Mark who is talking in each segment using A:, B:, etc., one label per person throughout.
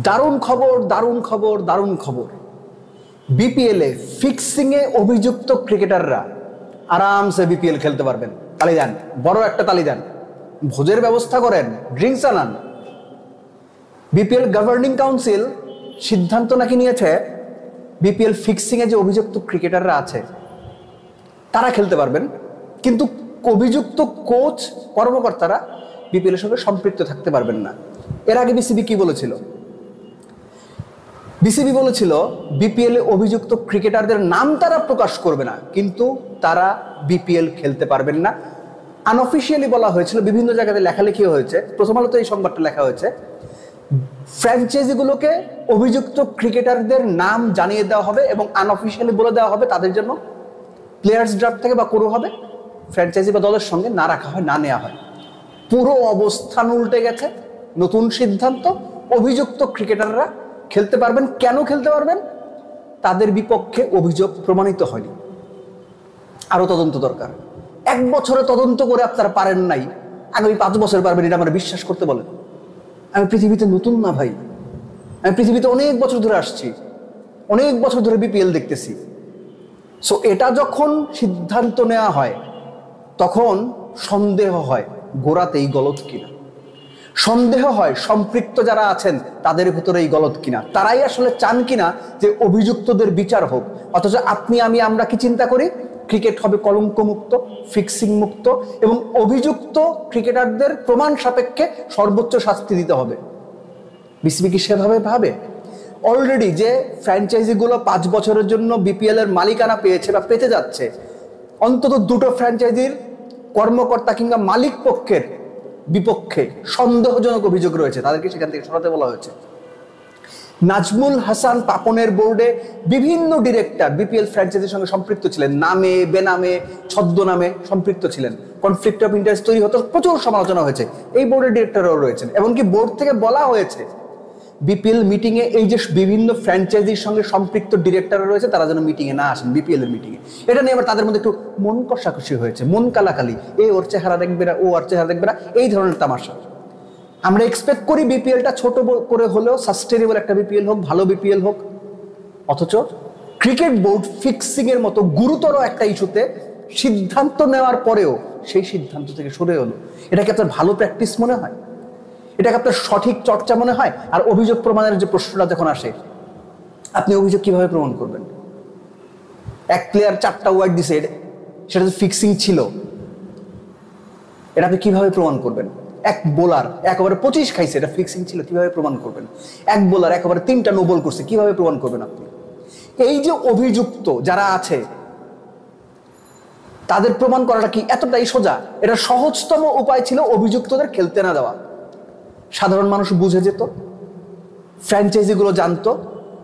A: দারুণ খবর, দারুণ খবর, দারুণ খবর। বিপিএলে ফিক্সিংয়ে অভিযুক্ত ক্রিকেটাররা আরামসে বিপিএল খেলতে পারবেন। তালি দেন, বড় একটা তালি দেন। ভোজের ব্যবস্থা করেন, ড্রিঙ্কস আনান। বিপিএল গভর্নিং কাউন্সিল সিদ্ধান্ত নাকি নিয়েছে বিপিএল ফিক্সিংয়ে যে অভিযুক্ত ক্রিকেটাররা আছে তারা খেলতে পারবেন, কিন্তু অভিযুক্ত কোচ কর্মকর্তারা বিপিএল এর সঙ্গে সম্পৃক্ত থাকতে পারবেন না। এর আগে বিসিবি কি বলেছিল? বিসিবি বলেছিল বিপিএল এ অভিযুক্ত ক্রিকেটারদের নাম তারা প্রকাশ করবে না, কিন্তু তারা বিপিএল খেলতে পারবেন না। আনঅফিসিয়ালি বলা হয়েছিল, বিভিন্ন জায়গাতে লেখালেখি হয়েছে, প্রথম আলোতে এই সংবাদটা লেখা হয়েছে, ফ্র্যাঞ্চাইজিগুলোকে অভিযুক্ত ক্রিকেটারদের নাম জানিয়ে দেওয়া হবে এবং আনঅফিসিয়ালি বলে দেওয়া হবে তাদের জন্য প্লেয়ার্স ড্রাফট থেকে বা কোনো হবে ফ্র্যাঞ্চাইজি বা দলের সঙ্গে না রাখা হয়, না নেওয়া হয়। পুরো অবস্থান উল্টে গেছে। নতুন সিদ্ধান্ত, অভিযুক্ত ক্রিকেটাররা খেলতে পারবেন। কেন খেলতে পারবেন? তাদের বিপক্ষে অভিযোগ প্রমাণিত হয়নি। আরো তদন্ত দরকার। 1 বছরে তদন্ত করে আপনারা পারেন নাই, আগামী 5 বছর পারবেন, এটা আমার বিশ্বাস করতে বলেন? আমি পৃথিবীতে নতুন না ভাই, আমি পৃথিবীতে অনেক বছর ধরে আসছি, অনেক বছর ধরে বিপিএল দেখতেছি। সো এটা যখন সিদ্ধান্ত নেওয়া হয় তখন সন্দেহ হয় গোড়াতেই গলত কিনা, সন্দেহ হয় সম্পৃক্ত যারা আছেন তাদের ভিতরেই গলত কিনা, তারাই আসলে চান কিনা যে অভিযুক্তদের বিচার হোক। অথচ আপনি আমি আমরা কি চিন্তা করি? ক্রিকেট হবে কলঙ্ক মুক্ত, ফিক্সিং মুক্ত এবং অভিযুক্ত ক্রিকেটারদের প্রমাণ সাপেক্ষে সর্বোচ্চ শাস্তি দিতে হবে। বিসিবি কি সেভাবে ভাবে? অলরেডি যে ফ্র্যাঞ্চাইজিগুলো 5 বছরের জন্য বিপিএল এর মালিকানা পেয়েছে বা পেতে যাচ্ছে, অন্তত 2টো ফ্র্যাঞ্চাইজির কর্মকর্তা কিংবা মালিক পক্ষের বিপক্ষে সন্দেহজনক অভিযোগ রয়েছে, তাদেরকে সেখান থেকে সরাতে বলা হয়েছে। নাজমুল হাসান পাপনের বোর্ডে বিভিন্ন ডিরেক্টর বিপিএল ফ্র্যাঞ্চাইজির সঙ্গে সম্পৃক্ত ছিলেন, নামে বেনামে ছদ্মনামে সম্পৃক্ত ছিলেন। কনফ্লিক্ট অফ ইন্টারেস্ট তৈরি হতো, প্রচুর সমালোচনা হয়েছে। এই বোর্ডের ডিরেক্টররাও রয়েছেন। এমনকি বোর্ড থেকে বলা হয়েছে বিপিএল মিটিংয়ে এই যে বিভিন্ন ফ্র্যাঞ্চাইজির সঙ্গে সম্পৃক্ত ডিরেক্টররা রয়েছে তারা যেন মিটিংয়ে না আসেন, বিপিএল এর মিটিংয়ে। এটা নিয়ে আবার তাদের মধ্যে একটু মন কষাকষি হয়েছে, মন কালাকালি, এ ওর চেহারা দেখবে না, ও ওর চেহারা দেখবে না, এই ধরনের তামাশা। আমরা এক্সপেক্ট করি বিপিএলটা ছোট করে হলেও সাস্টেনেবল একটা বিপিএল হোক, ভালো বিপিএল হোক। অথচ ক্রিকেট বোর্ড ফিক্সিং এর মতো গুরুতর একটা ইস্যুতে সিদ্ধান্ত নেওয়ার পরেও সেই সিদ্ধান্ত থেকে সরে হলো। এটাকে আপনার ভালো প্র্যাকটিস মনে হয়? এটাকে আপনার সঠিক চর্চা মনে হয়? আর অভিযোগ প্রমাণের যে প্রশ্নটা যখন আসে, আপনি অভিযোগ কিভাবে প্রমাণ করবেন? এক প্লেয়ার 4টা ওয়াইড দিছে, সেটা তো ফিক্সিং ছিল, এটা আপনি কিভাবে প্রমাণ করবেন? এক বোলার একেবারে 25 খাইছে, এটা ফিক্সিং ছিল, কিভাবে প্রমাণ করবেন? এক বোলার একেবারে 3টা নো বল করছে, কিভাবে প্রমাণ করবেন আপনি? এই যে অভিযুক্ত যারা আছে তাদের প্রমাণ করাটা কি এতটাই সোজা? এটা সহজতম উপায় ছিল অভিযুক্তদের খেলতে না দেওয়া। সাধারণ মানুষ বুঝে যেত, ফ্র্যাঞ্চাইজিগুলো জানতো,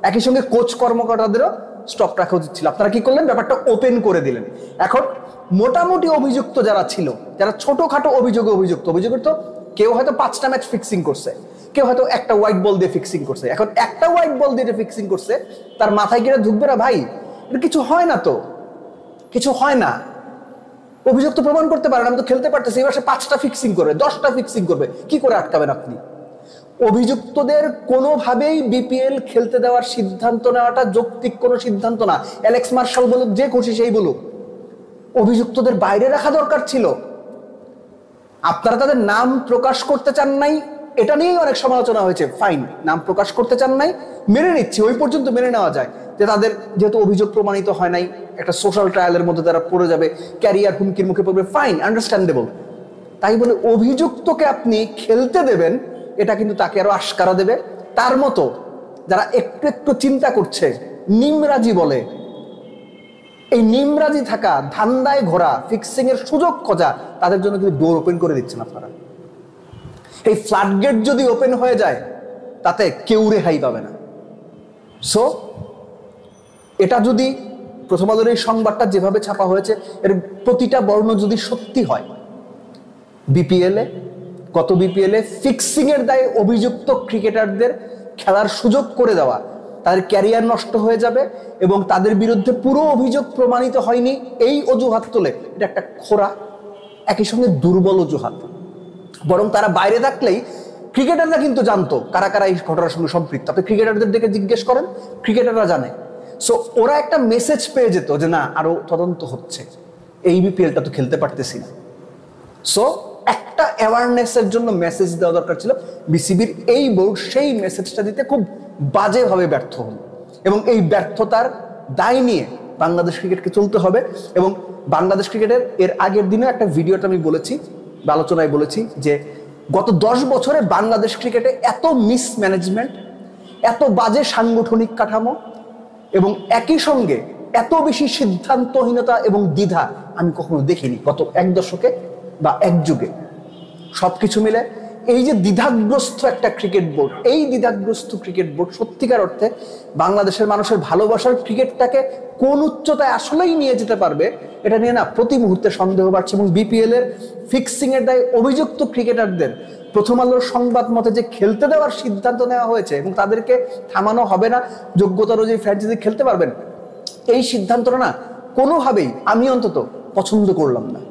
A: একই সঙ্গে কোচ কর্মকর্তাদেরও স্টপ রাখা উচিত ছিল। আপনারা কি করলেন? ব্যাপারটা ওপেন করে দিলেন। এখন মোটামুটি অভিযুক্ত যারা ছিল, যারা ছোটখাটো অভিযুক্ত তো কেউ হয়তো 5টা ম্যাচ ফিক্সিং করছে, কেউ হয়তো একটা হোয়াইট বল দিয়ে ফিক্সিং করছে। এখন একটা হোয়াইট বল দিয়ে ফিক্সিং করছে, তার মাথায় গিয়ে ঢুকবে না ভাই, এটা কিছু হয় না, তো কিছু হয় না, অভিযুক্ত প্রমাণ করতে পারেন, আমি তো খেলতে পারতেছি, এবার সে 5টা ফিক্সিং করবে, 10টা ফিক্সিং করবে, কি করে আটকাবেন আপনি? অভিযুক্তদের কোনোভাবেই বিপিএল খেলতে দেওয়ার সিদ্ধান্ত নেওয়াটা যৌক্তিক কোনো সিদ্ধান্ত না। অ্যালেক্স মার্শাল বলুক, যে খুশি সেই বলুক, অভিযুক্তদের বাইরে রাখা দরকার ছিল। আপনারা তাদের নাম প্রকাশ করতে চান নাই, এটা নিয়েই অনেক সমালোচনা হয়েছে। ফাইন, নাম প্রকাশ করতে চান নাই, মেনে নিচ্ছি, ওই পর্যন্ত মেনে নেওয়া যায় যে তাদের যেহেতু অভিযোগ প্রমাণিত হয় নাই, একটা সোশ্যাল ট্রায়ালের মধ্যে তারা পড়ে যাবে, ক্যারিয়ার হুমকির মুখে পড়বে, ফাইন, আন্ডারস্ট্যান্ডেবল। তাই বলে অভিযুক্তকে আপনি খেলতে দেবেন, এটা কিন্তু তাকে আরো আশকারা দেবে। তার মতো যারা একটু একটু চিন্তা করছে, নিমরাজি বলে, এই নিমরাজি থাকা, ধান্দায় ঘোরা, ফিক্সিং এর সুযোগ খোঁজা, তাদের জন্য কিন্তু ডোর ওপেন করে দিচ্ছেন আপনারা। এই ফ্লাডগেট যদি ওপেন হয়ে যায় তাতে কেউ রেহাই পাবে না। সো এটা যদি প্রথম আলোর এই সংবাদটা যেভাবে ছাপা হয়েছে এর প্রতিটা বর্ণ যদি সত্যি হয়, গত বিপিএলে ফিক্সিং এর দায়ে অভিযুক্ত ক্রিকেটারদের খেলার সুযোগ করে দেওয়া, তাদের ক্যারিয়ার নষ্ট হয়ে যাবে এবং তাদের বিরুদ্ধে পুরো অভিযোগ প্রমাণিত হয়নি এই অজুহাত তোলে, এটা একটা খোড়া, একই সঙ্গে দুর্বল অজুহাত। বরং তারা বাইরে থাকলেই ক্রিকেটাররা কিন্তু জানতো কারা কারা এই ঘটনার সঙ্গে সম্পৃক্ত। আপনি ক্রিকেটারদের দিকে জিজ্ঞেস করেন, ক্রিকেটাররা জানে। সো ওরা একটা মেসেজ পেয়ে যেত যে না, আরো তদন্ত হচ্ছে, এই বিপিএলটা তো খেলতে পারতেছি না। সো একটা অ্যাওয়ারনেসের জন্য মেসেজ দেওয়া দরকার ছিল। বিসিবির এই বোর্ড সেই মেসেজটা দিতে খুব বাজেভাবে ব্যর্থ হল, এবং এই ব্যর্থতার দায় নিয়ে বাংলাদেশ ক্রিকেটকে চলতে হবে। এবং বাংলাদেশ ক্রিকেটের এর আগের দিনে একটা ভিডিওটা আমি বলেছি বা আলোচনায় বলেছি যে গত 10 বছরে বাংলাদেশ ক্রিকেটে এত মিসম্যানেজমেন্ট, এত বাজে সাংগঠনিক কাঠামো এবং একই সঙ্গে এত বেশি সিদ্ধান্তহীনতা এবং দ্বিধা আমি কখনো দেখিনি গত 1 দশকে বা 1 যুগে। সবকিছু মিলে এই যে দ্বিধাগ্রস্ত একটা ক্রিকেট বোর্ড, এই দ্বিধাগ্রস্ত ক্রিকেট বোর্ড সত্যিকার অর্থে বাংলাদেশের মানুষের ভালোবাসার ক্রিকেটটাকে কোন উচ্চতায় আসলেই নিয়ে যেতে পারবে, এটা নিয়ে না প্রতি মুহূর্তে সন্দেহ বাড়ছে। এবং বিপিএল এর ফিক্সিং এর দায়ে অভিযুক্ত ক্রিকেটারদের প্রথম আলোর সংবাদ মতে যে খেলতে দেওয়ার সিদ্ধান্ত নেওয়া হয়েছে এবং তাদেরকে থামানো হবে না, যোগ্যতা অনুযায়ী ফ্র্যাঞ্চাইজি খেলতে পারবেন, এই সিদ্ধান্তটা না কোনোভাবেই আমি অন্তত পছন্দ করলাম না।